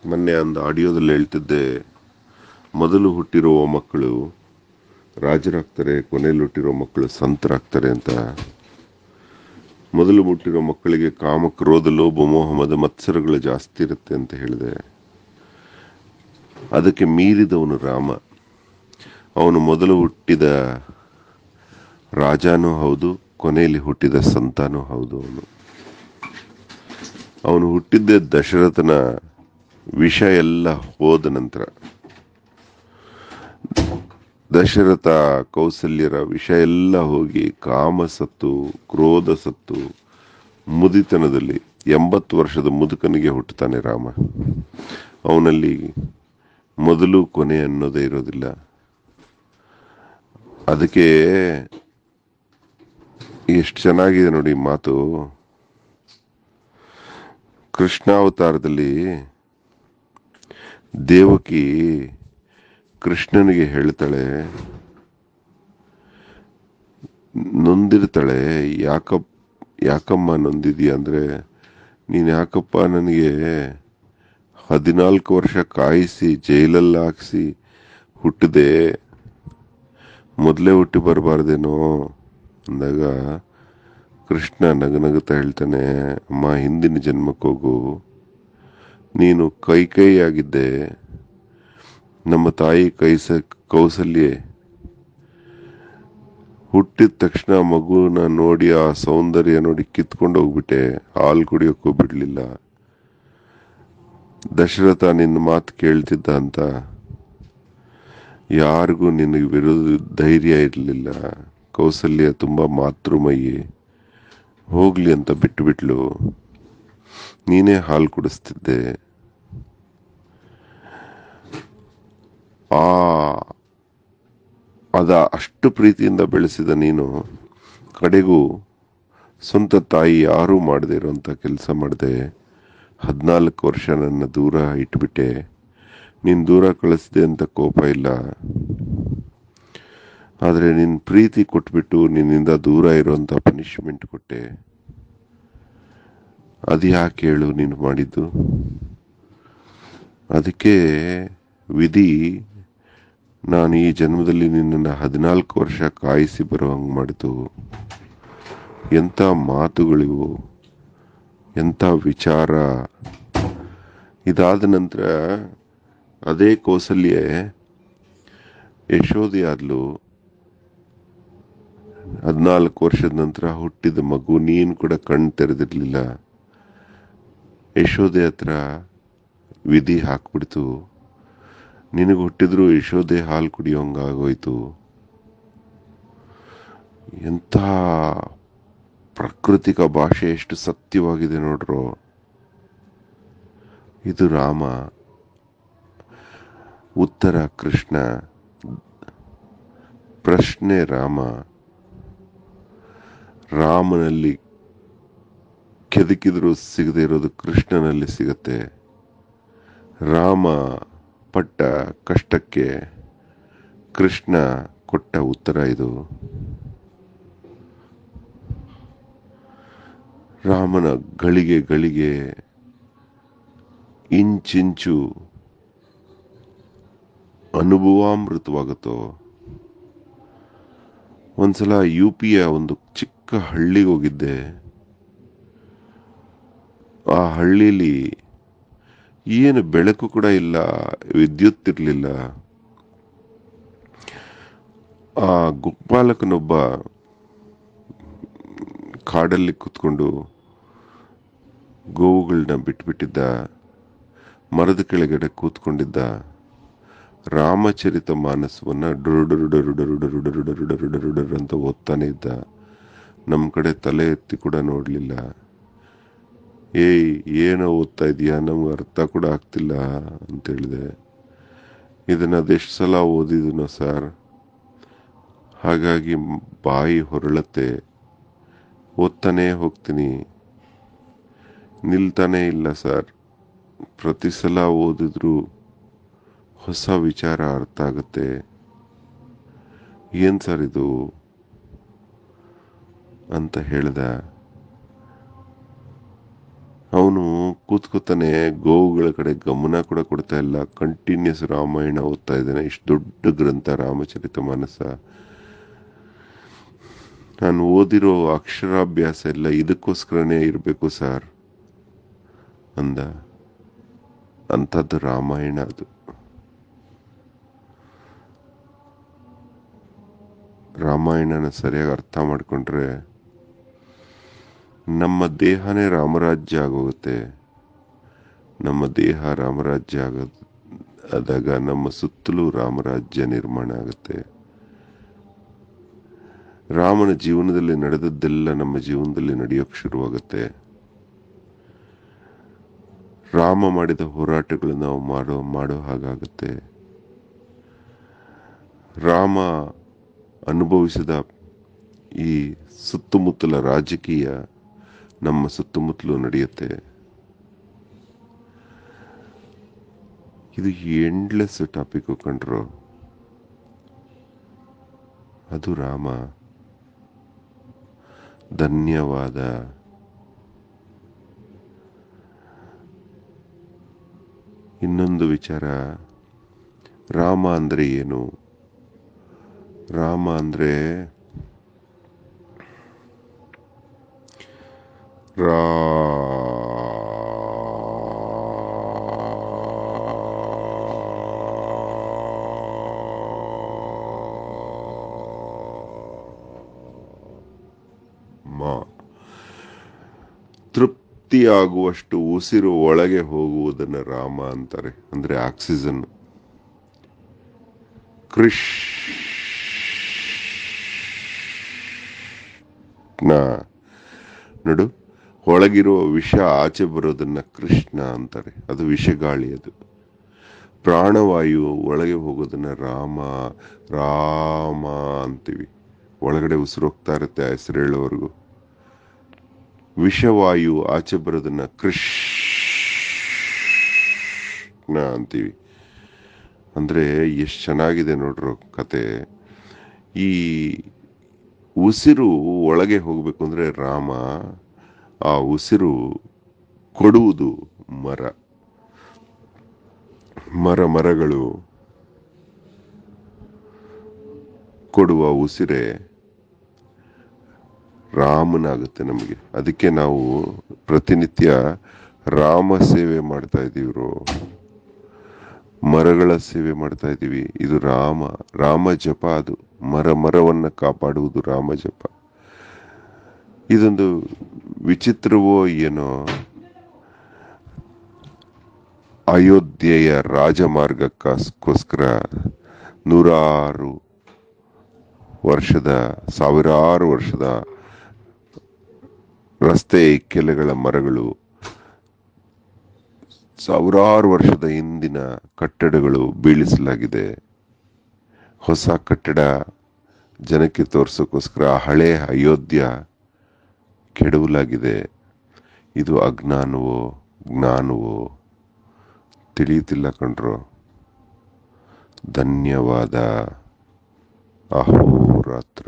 ಮೊನ್ನೆ ಒಂದು ಆಡಿಯೋದಲ್ಲಿ ಹೇಳ್ತಿದ್ದೆ, ಮೊದಲು ಹುಟ್ಟಿರುವ ಮಕ್ಕಳು ರಾಜರಾಗ್ತಾರೆ, ಕೊನೆಯಲ್ಲಿ ಹುಟ್ಟಿರೋ ಮಕ್ಕಳು ಸಂತರಾಗ್ತಾರೆ ಅಂತ. ಮೊದಲು ಹುಟ್ಟಿರೋ ಮಕ್ಕಳಿಗೆ ಕಾಮ, ಕ್ರೋಧ, ಲೋಭ, ಮೋಹ, ಮದ, ಮತ್ಸರಗಳು ಜಾಸ್ತಿ ಇರುತ್ತೆ ಅಂತ ಹೇಳಿದೆ. ಅದಕ್ಕೆ ಮೀರಿದವನು ರಾಮ. ಅವನು ಮೊದಲು ಹುಟ್ಟಿದ ರಾಜನೂ ಹೌದು, ಕೊನೆಯಲ್ಲಿ ಹುಟ್ಟಿದ ಸಂತಾನೂ ಹೌದು. ಅವನು ಹುಟ್ಟಿದ್ದೇ ದಶರಥನ ವಿಷ ಎಲ್ಲ ಹೋದ ನಂತರ. ದಶರಥ ಕೌಸಲ್ಯರ ವಿಷ ಎಲ್ಲ ಹೋಗಿ ಕಾಮ ಸತ್ತು, ಕ್ರೋಧ ಸತ್ತು, ಮುದಿತನದಲ್ಲಿ 80 ವರ್ಷದ ಮುದುಕನಿಗೆ ಹುಟ್ಟುತ್ತಾನೆ ರಾಮ. ಅವನಲ್ಲಿ ಮೊದಲು ಕೊನೆ ಅನ್ನೋದೇ ಇರೋದಿಲ್ಲ. ಅದಕ್ಕೆ ಎಷ್ಟು ಚೆನ್ನಾಗಿದೆ ನೋಡಿ ಮಾತು. ಕೃಷ್ಣಾವತಾರದಲ್ಲಿ ದೇವಕಿ ಕೃಷ್ಣನಿಗೆ ಹೇಳ್ತಾಳೆ, ನೊಂದಿರ್ತಾಳೆ. ಯಾಕಮ್ಮ ನೊಂದಿದೀಯ ಅಂದ್ರೆ, ನೀನು ಯಾಕಪ್ಪ ನನಗೆ 14 ವರ್ಷ ಕಾಯಿಸಿ ಜೈಲಲ್ಲಿ ಹಾಕಿಸಿ ಹುಟ್ಟಿದೆ, ಮೊದಲೇ ಹುಟ್ಟಿ ಬರಬಾರ್ದೇನೋ ಅಂದಾಗ ಕೃಷ್ಣ ನಗನಗುತ್ತಾ ಹೇಳ್ತಾನೆ, ಅಮ್ಮ ಹಿಂದಿನ ಜನ್ಮಕ್ಕೆ ಹೋಗು, ನೀನು ಕೈಯಾಗಿದ್ದೆ. ನಮ್ಮ ತಾಯಿ ಕೌಸಲ್ಯೆ ಹುಟ್ಟಿದ ತಕ್ಷಣ ಮಗುನ ನೋಡಿ, ಆ ಸೌಂದರ್ಯ ನೋಡಿ ಕಿತ್ಕೊಂಡು ಹೋಗ್ಬಿಟ್ಟೆ, ಹಾಲು ಕುಡಿಯೋಕ್ಕೂ ಬಿಡ್ಲಿಲ್ಲ. ದಶರಥ ನಿನ್ನ ಮಾತು ಕೇಳ್ತಿದ್ದ ಅಂತ ಯಾರಿಗೂ ನಿನಗೆ ವಿರೋಧ ಧೈರ್ಯ ಇರಲಿಲ್ಲ. ಕೌಸಲ್ಯ ತುಂಬಾ ಮಾತೃಮಯಿ, ಹೋಗ್ಲಿ ಅಂತ ಬಿಟ್ಲು. ನೀನೇ ಹಾಲು ಕುಡಿಸ್ತಿದ್ದೆ. ಅಷ್ಟು ಪ್ರೀತಿಯಿಂದ ಬೆಳೆಸಿದ ನೀನು ಕಡೆಗೂ ಸ್ವಂತ ತಾಯಿ ಯಾರೂ ಮಾಡದೇ ಇರುವಂತ ಕೆಲಸ ಮಾಡಿದೆ. 14 ವರ್ಷ ನನ್ನ ದೂರ ಇಟ್ಬಿಟ್ಟೆ. ನೀನ್ ದೂರ ಕಳಿಸಿದೆ ಅಂತ ಕೋಪ ಇಲ್ಲ, ಆದ್ರೆ ನಿನ್ ಪ್ರೀತಿ ಕೊಟ್ಬಿಟ್ಟು ನಿನ್ನಿಂದ ದೂರ ಇರುವಂತ ಪನಿಷ್ಮೆಂಟ್ ಕೊಟ್ಟೆ. ಅದು ಯಾಕೆ ಹೇಳು ನೀನು ಮಾಡಿದ್ದು? ಅದಕ್ಕೆ ವಿಧಿ ನಾನು ಈ ಜನ್ಮದಲ್ಲಿ ನಿನ್ನನ್ನು 14 ವರ್ಷ ಕಾಯಿಸಿ ಬರುವಂಗೆ ಮಾಡಿತು. ಎಂಥ ಮಾತುಗಳಿವು, ಎಂಥ ವಿಚಾರ. ಇದಾದ ನಂತರ ಅದೇ ಕೌಸಲ್ಯ ಯಶೋಧೆ ಆದ್ಲು. 14 ವರ್ಷದ ನಂತರ ಹುಟ್ಟಿದ ಮಗು, ನೀನು ಕೂಡ ಕಣ್ಣು ತೆರೆದಿರ್ಲಿಲ್ಲ. ಯಶೋಧೆ ಹತ್ರ ವಿಧಿ ಹಾಕ್ಬಿಡ್ತು, ನಿನಗೆ ಹುಟ್ಟಿದ್ರು ಯಶೋಧೆ ಹಾಲು ಕುಡಿಯೋಂಗಾಗೋಯ್ತು. ಎಂಥ ಪ್ರಾಕೃತಿಕ ಭಾಷೆ, ಎಷ್ಟು ಸತ್ಯವಾಗಿದೆ ನೋಡ್ರೋ. ಇದು ರಾಮ, ಉತ್ತರ ಕೃಷ್ಣ, ಪ್ರಶ್ನೆ ರಾಮ. ರಾಮನಲ್ಲಿ ಕೆದಕಿದ್ರು ಸಿಗದೆ ಇರೋದು ಕೃಷ್ಣನಲ್ಲಿ ಸಿಗತ್ತೆ. ರಾಮ ಪಟ್ಟ ಕಷ್ಟಕ್ಕೆ ಕೃಷ್ಣ ಕೊಟ್ಟ ಉತ್ತರ ಇದು. ರಾಮನ ಗಳಿಗೆ ಗಳಿಗೆ, ಇಂಚಿಂಚು ಅನುಭವಾಮೃತವಾಗುತ್ತೋ. ಒಂದ್ಸಲ UPಯ ಒಂದು ಚಿಕ್ಕ ಹಳ್ಳಿಗೆ ಹೋಗಿದ್ದೆ. ಆ ಹಳ್ಳಿಲಿ ಏನು ಬೆಳಕು ಕೂಡ ಇಲ್ಲ, ವಿದ್ಯುತ್ ಇರಲಿಲ್ಲ. ಆ ಗೋಪಾಲಕನೊಬ್ಬ ಕಾಡಲ್ಲಿ ಕೂತ್ಕೊಂಡು ಗೋವುಗಳನ್ನ ಬಿಟ್ಬಿಟ್ಟಿದ್ದ, ಮರದ ಕೆಳಗಡೆ ಕೂತ್ಕೊಂಡಿದ್ದ. ರಾಮಚರಿತ ಮಾನಸವನ್ನ ಡುರುಡುರುಡುರುಡುರುಡುರುಡುರುಡುರುಡುರುಡುರು ಅಂತ ಓದ್ತಾನೆ ಇದ್ದ. ನಮ್ಮ ಕಡೆ ತಲೆ ಎತ್ತಿ ಕೂಡ ನೋಡ್ಲಿಲ್ಲ. ಏನೋ ಓದ್ತಾ ಇದೀಯಾ, ನಮ್ಗೆ ಅರ್ಥ ಕೂಡ ಆಗ್ತಿಲ್ಲ ಅಂತ ಹೇಳಿದೆ. ಇದನ್ನ ಅದೆಷ್ಟು ಸಲ ಓದಿದನೋ ಸರ್, ಹಾಗಾಗಿ ಬಾಯಿ ಹೊರಳತ್ತೆ, ಓದ್ತಾನೆ ಹೋಗ್ತೀನಿ, ನಿಲ್ತಾನೆ ಇಲ್ಲ ಸರ್. ಪ್ರತಿ ಸಲ ಓದಿದ್ರು ಹೊಸ ವಿಚಾರ ಅರ್ಥ ಆಗುತ್ತೆ. ಏನ್ ಸರ್ ಇದು ಅಂತ ಹೇಳ್ದ. ಅವನು ಕೂತ್ಕೋತಾನೆ, ಗೋವುಗಳ ಕಡೆ ಗಮನ ಕೂಡ ಕೊಡ್ತಾ ಇಲ್ಲ, ಕಂಟಿನ್ಯೂಸ್ ರಾಮಾಯಣ ಓದ್ತಾ ಇದ್ದಾನೆ. ಇಷ್ಟು ದೊಡ್ಡ ಗ್ರಂಥ ರಾಮಚರಿತ ಮಾನಸ. ನಾನು ಓದಿರೋ ಅಕ್ಷರಾಭ್ಯಾಸ ಎಲ್ಲ ಇದಕ್ಕೋಸ್ಕರನೇ ಇರಬೇಕು ಸರ್ ಅಂದ. ಅಂಥದ್ದು ರಾಮಾಯಣ ಅದು. ರಾಮಾಯಣನ ಸರಿಯಾಗಿ ಅರ್ಥ ಮಾಡಿಕೊಂಡ್ರೆ ನಮ್ಮ ದೇಹನೇ ರಾಮರಾಜ್ಯ ಆಗೋಗುತ್ತೆ. ನಮ್ಮ ದೇಹ ರಾಮರಾಜ್ಯ ಆದಾಗ ನಮ್ಮ ಸುತ್ತಲೂ ರಾಮರಾಜ್ಯ ನಿರ್ಮಾಣ ಆಗುತ್ತೆ. ರಾಮನ ಜೀವನದಲ್ಲಿ ನಡೆದದ್ದೆಲ್ಲ ನಮ್ಮ ಜೀವನದಲ್ಲಿ ನಡೆಯೋಕ್ಕೆ ಶುರುವಾಗುತ್ತೆ. ರಾಮ ಮಾಡಿದ ಹೋರಾಟಗಳು ನಾವು ಮಾಡೋ ಹಾಗಾಗುತ್ತೆ. ರಾಮ ಅನುಭವಿಸಿದ ಈ ಸುತ್ತಮುತ್ತಲ ರಾಜಕೀಯ ನಮ್ಮ ಸುತ್ತಮುತ್ತಲೂ ನಡೆಯುತ್ತೆ. ಇದು ಎಂಡ್ಲೆಸ್ ಟಾಪಿಕ್ ಕಂಡ್ರು. ಅದು ರಾಮ. ಧನ್ಯವಾದ. ಇನ್ನೊಂದು ವಿಚಾರ, ರಾಮ ಅಂದ್ರೆ ಏನು? ರಾಮ ಅಂದ್ರೆ ತೃಪ್ತಿಯಾಗುವಷ್ಟು ಉಸಿರು ಒಳಗೆ ಹೋಗುವುದನ್ನು ರಾಮ ಅಂತಾರೆ. ಅಂದ್ರೆ ಆಕ್ಸಿಜನ್. ಕೃಷ್ಣ ನೋಡು, ಒಳಗಿರುವ ವಿಷ ಆಚೆ ಬರೋದನ್ನ ಕೃಷ್ಣ ಅಂತಾರೆ. ಅದು ವಿಷಗಾಳಿ. ಅದು ಪ್ರಾಣವಾಯು ಒಳಗೆ ಹೋಗೋದನ್ನ ರಾಮ ರಾಮ ಅಂತೀವಿ. ಒಳಗಡೆ ಉಸಿರು ಹೋಗ್ತಾ ಇರುತ್ತೆ ಆ ಹೆಸರು ಹೇಳೋವರೆಗೂ. ವಿಷವಾಯು ಆಚೆ ಬರೋದನ್ನ ಕೃಷ್ಣ ಅಂತೀವಿ. ಅಂದ್ರೆ ಎಷ್ಟು ಚೆನ್ನಾಗಿದೆ ನೋಡ್ರು ಕತೆ. ಈ ಉಸಿರು ಒಳಗೆ ಹೋಗ್ಬೇಕು ಅಂದ್ರೆ ರಾಮ, ಆ ಉಸಿರು ಕೊಡುವುದು ಮರಗಳು ಕೊಡುವ ಉಸಿರೇ ರಾಮನಾಗುತ್ತೆ ನಮಗೆ. ಅದಕ್ಕೆ ನಾವು ಪ್ರತಿನಿತ್ಯ ರಾಮ ಸೇವೆ ಮಾಡ್ತಾ ಇದ್ದೀವ್ರು, ಮರಗಳ ಸೇವೆ ಮಾಡ್ತಾ ಇದ್ದೀವಿ. ಇದು ರಾಮ ಜಪ. ಅದು ಮರವನ್ನ ಕಾಪಾಡುವುದು ರಾಮ ಜಪ. ಇದೊಂದು ವಿಚಿತ್ರವೋ ಏನೋ, ಅಯೋಧ್ಯೆಯ ರಾಜಮಾರ್ಗಕ್ಕೋಸ್ಕರ ಸಾವಿರಾರು ವರ್ಷದ ರಸ್ತೆ ಇಕ್ಕೆಲೆಗಳ ಮರಗಳು, ಸಾವಿರಾರು ವರ್ಷದ ಹಿಂದಿನ ಕಟ್ಟಡಗಳು ಬೀಳಿಸಲಾಗಿದೆ. ಹೊಸ ಕಟ್ಟಡ ಜನಕ್ಕೆ ತೋರಿಸೋಕ್ಕೋಸ್ಕರ ಹಳೆ ಅಯೋಧ್ಯ ಕೆಡವಲಾಗಿದೆ. ಇದು ಅಜ್ಞಾನವೋ ಜ್ಞಾನವೋ ತಿಳಿಯುತ್ತಿಲ್ಲ ಕಣ್ರು. ಧನ್ಯವಾದ. ಅಹೋರಾತ್ರ.